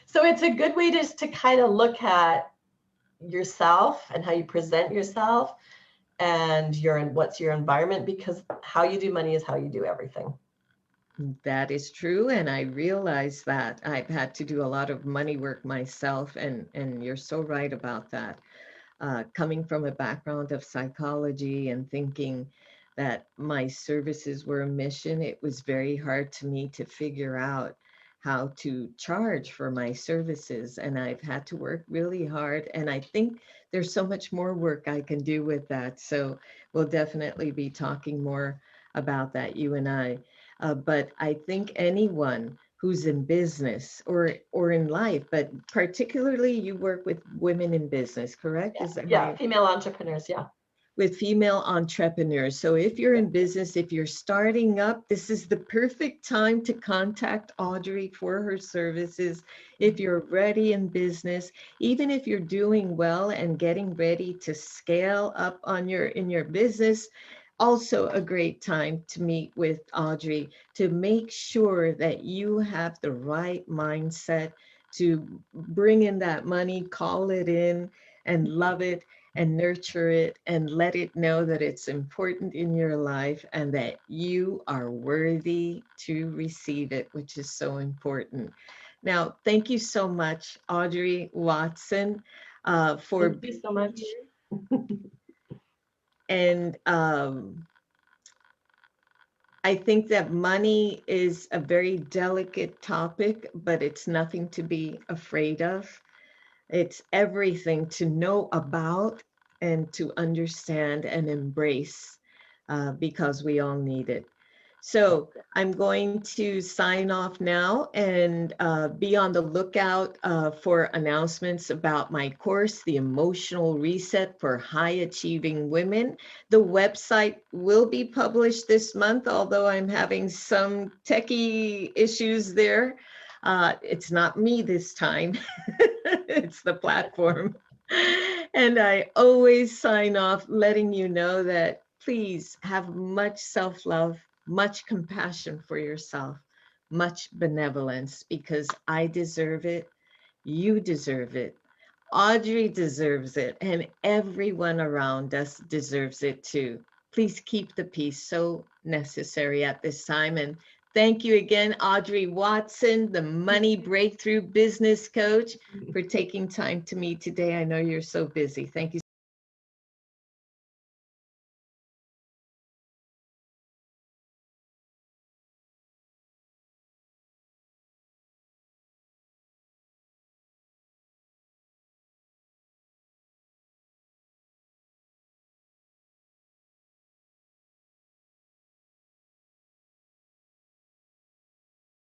S2: So it's a good way to kind of look at yourself and how you present yourself and what's your environment, because how you do money is how you do everything.
S1: That is true. And I realize that I've had to do a lot of money work myself. And you're so right about that. Coming from a background of psychology and thinking that my services were a mission, it was very hard to me to figure out how to charge for my services. And I've had to work really hard. And I think there's so much more work I can do with that. So we'll definitely be talking more about that, you and I. But I think anyone who's in business or in life, but particularly you work with women in business, correct?
S2: Yeah,
S1: Is that
S2: yeah, female entrepreneurs, yeah.
S1: With female entrepreneurs. So if you're in business, if you're starting up, this is the perfect time to contact Audrey for her services. If you're ready in business, even if you're doing well and getting ready to scale up in your business, also a great time to meet with Audrey to make sure that you have the right mindset to bring in that money, call it in, and love it and nurture it and let it know that it's important in your life and that you are worthy to receive it, which is so important. Now, thank you so much, Audrey Watson, for
S2: Thank you so much.
S1: and I think that money is a very delicate topic, but it's nothing to be afraid of. It's everything to know about and to understand and embrace because we all need it. So I'm going to sign off now and be on the lookout for announcements about my course, The Emotional Reset for High Achieving Women. The website will be published this month, although I'm having some techie issues there. It's not me this time, it's the platform. And I always sign off letting you know that please have much self-love, much compassion for yourself, much benevolence, because I deserve it, you deserve it, Audrey deserves it, and everyone around us deserves it too. Please keep the peace, so necessary at this time. And thank you again, Audrey Watson, the Money Breakthrough Business Coach, for taking time to meet today. I know you're so busy. Thank you